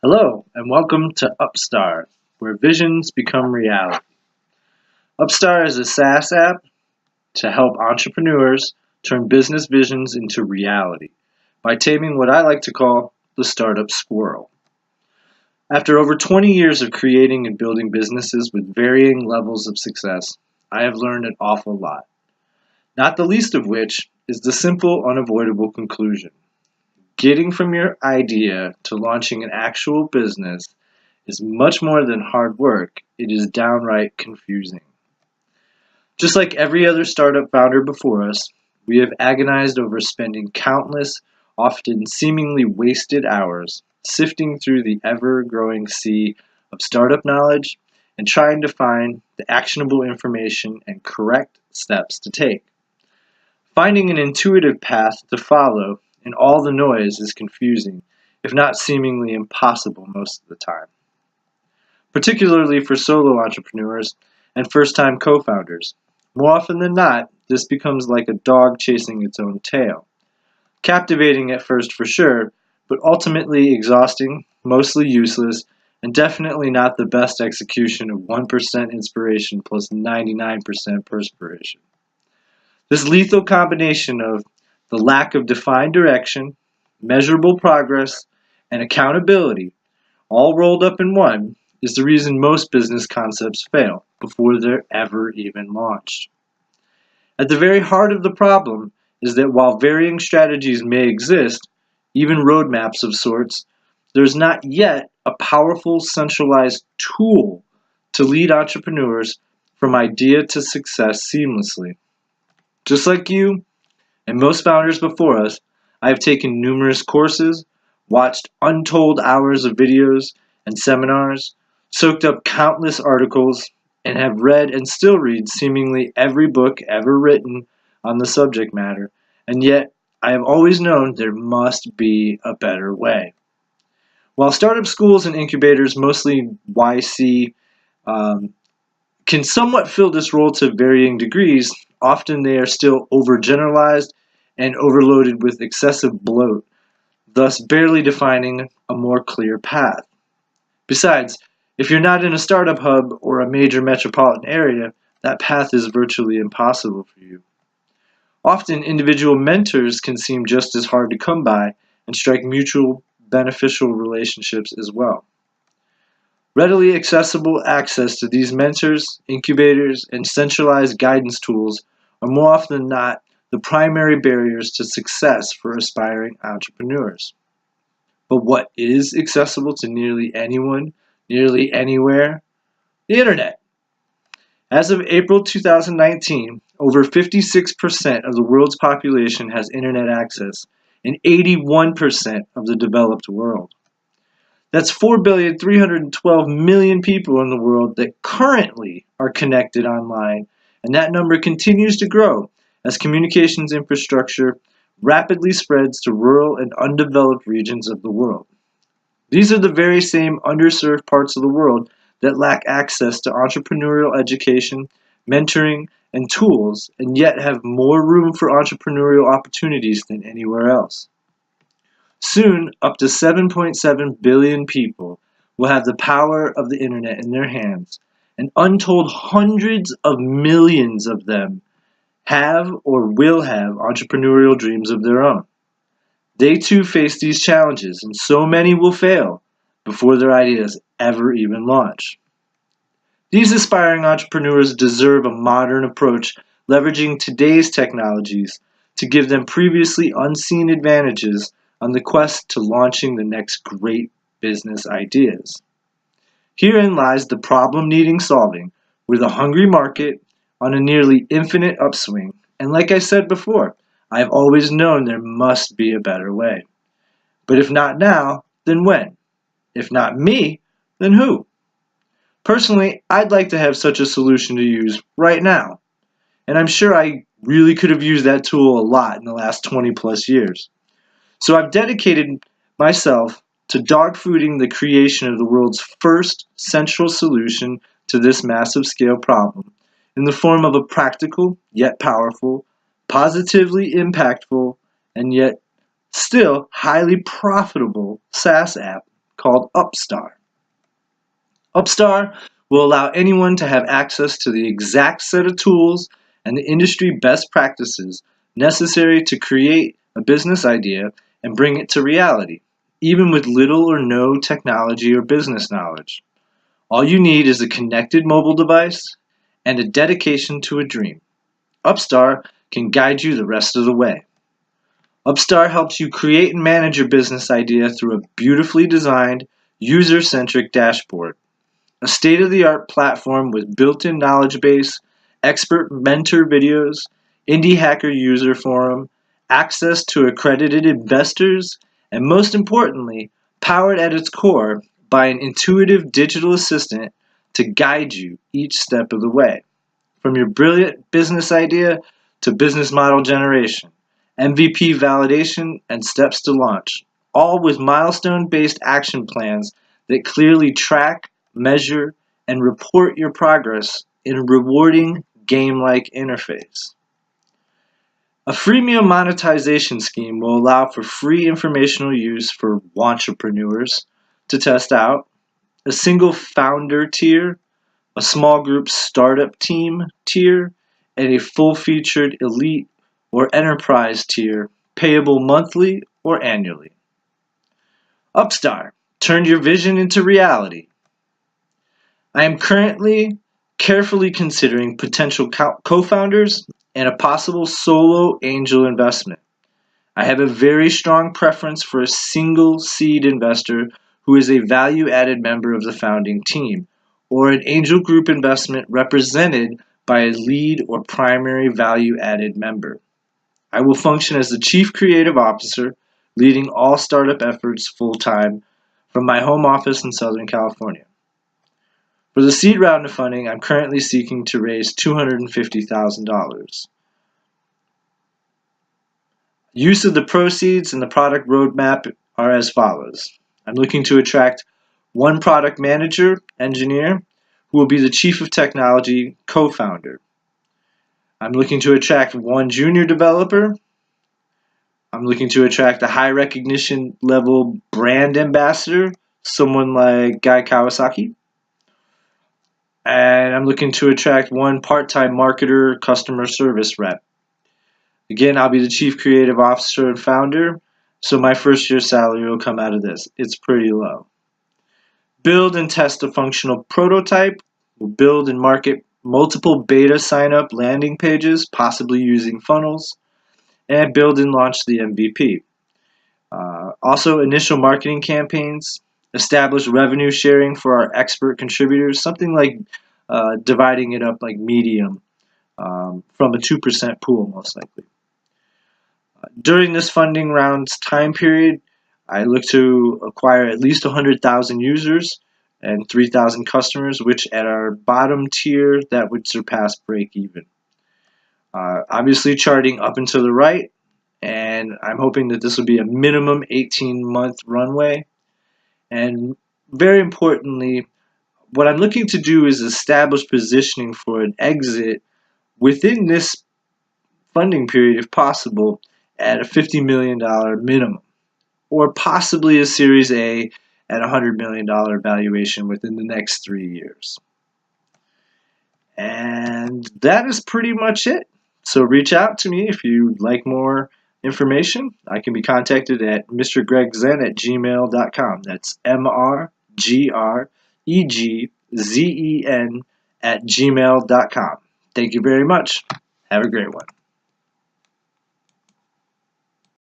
Hello, and welcome to UpStar, where visions become reality. UpStar is a SaaS app to help entrepreneurs turn business visions into reality by taming what I like to call the startup squirrel. After over 20 years of creating and building businesses with varying levels of success, I have learned an awful lot, not the least of which is the simple, unavoidable conclusion. Getting from your idea to launching an actual business is much more than hard work, it is downright confusing. Just like every other startup founder before us, we have agonized over spending countless, often seemingly wasted hours sifting through the ever-growing sea of startup knowledge and trying to find the actionable information and correct steps to take. Finding an intuitive path to follow in all the noise is confusing, if not seemingly impossible most of the time. Particularly for solo entrepreneurs and first-time co-founders. More often than not, this becomes like a dog chasing its own tail. Captivating at first for sure, but ultimately exhausting, mostly useless, and definitely not the best execution of 1% inspiration plus 99% perspiration. This lethal combination of the lack of defined direction, measurable progress, and accountability, all rolled up in one, is the reason most business concepts fail before they're ever even launched. At the very heart of the problem is that while varying strategies may exist, even roadmaps of sorts, there's not yet a powerful centralized tool to lead entrepreneurs from idea to success seamlessly. Just like you and most founders before us, I have taken numerous courses, watched untold hours of videos and seminars, soaked up countless articles, and have read and still read seemingly every book ever written on the subject matter, and yet I have always known there must be a better way. While startup schools and incubators, mostly YC, can somewhat fill this role to varying degrees, often they are still overgeneralized and overloaded with excessive bloat, thus barely defining a more clear path. Besides, if you're not in a startup hub or a major metropolitan area, that path is virtually impossible for you. Often, individual mentors can seem just as hard to come by and strike mutual beneficial relationships as well. Readily accessible access to these mentors, incubators, and centralized guidance tools are more often than not the primary barriers to success for aspiring entrepreneurs. But what is accessible to nearly anyone, nearly anywhere? The internet. As of April 2019, over 56% of the world's population has internet access, and 81% of the developed world. That's 4,312,000,000 people in the world that currently are connected online, and that number continues to grow as communications infrastructure rapidly spreads to rural and undeveloped regions of the world. These are the very same underserved parts of the world that lack access to entrepreneurial education, mentoring, and tools, and yet have more room for entrepreneurial opportunities than anywhere else. Soon, up to 7.7 billion people will have the power of the internet in their hands, and untold hundreds of millions of them have or will have entrepreneurial dreams of their own. They too face these challenges, and so many will fail before their ideas ever even launch. These aspiring entrepreneurs deserve a modern approach leveraging today's technologies to give them previously unseen advantages on the quest to launching the next great business ideas. Herein lies the problem needing solving, with a hungry market on a nearly infinite upswing, and like I said before, I have always known there must be a better way. But if not now, then when? If not me, then who? Personally, I'd like to have such a solution to use right now, and I'm sure I really could have used that tool a lot in the last 20 plus years. So I've dedicated myself to dogfooding the creation of the world's first central solution to this massive scale problem in the form of a practical, yet powerful, positively impactful, and yet still highly profitable SaaS app called UpStar. UpStar will allow anyone to have access to the exact set of tools and the industry best practices necessary to create a business idea and bring it to reality, even with little or no technology or business knowledge. All you need is a connected mobile device and a dedication to a dream. UpStar can guide you the rest of the way. UpStar helps you create and manage your business idea through a beautifully designed, user-centric dashboard. A state-of-the-art platform with built-in knowledge base, expert mentor videos, indie hacker user forum, access to accredited investors, and most importantly, powered at its core by an intuitive digital assistant to guide you each step of the way. From your brilliant business idea to business model generation, MVP validation, and steps to launch, all with milestone-based action plans that clearly track, measure, and report your progress in a rewarding game-like interface. A freemium monetization scheme will allow for free informational use for entrepreneurs to test out, a single founder tier, a small group startup team tier, and a full-featured elite or enterprise tier payable monthly or annually. UpStar, turn your vision into reality. I am currently carefully considering potential co-founders and a possible solo angel investment. I have a very strong preference for a single seed investor who is a value-added member of the founding team, or an angel group investment represented by a lead or primary value-added member. I will function as the Chief Creative Officer, leading all startup efforts full-time from my home office in Southern California. For the seed round of funding, I'm currently seeking to raise $250,000. Use of the proceeds and the product roadmap are as follows. I'm looking to attract one product manager, engineer, who will be the chief of technology, co-founder. I'm looking to attract one junior developer. I'm looking to attract a high recognition level brand ambassador, someone like Guy Kawasaki. And I'm looking to attract one part-time marketer, customer service rep. Again, I'll be the chief creative officer and founder, so my first year salary will come out of this. It's pretty low. Build and test a functional prototype. We'll build and market multiple beta sign-up landing pages, possibly using funnels, and build and launch the MVP. Also, initial marketing campaigns, establish revenue sharing for our expert contributors, something like dividing it up like medium from a 2% pool, most likely. During this funding round's time period, I look to acquire at least 100,000 users and 3,000 customers, which at our bottom tier, that would surpass break even. Obviously charting up and to the right, and I'm hoping that this will be a minimum 18-month runway. And very importantly, what I'm looking to do is establish positioning for an exit within this funding period, if possible, at a $50 million minimum, or possibly a Series A at a $100 million valuation within the next 3 years. And that is pretty much it. So reach out to me if you'd like more information. I can be contacted at mrgregzen@gmail.com. That's MRGREGZEN @gmail.com. Thank you very much. Have a great one.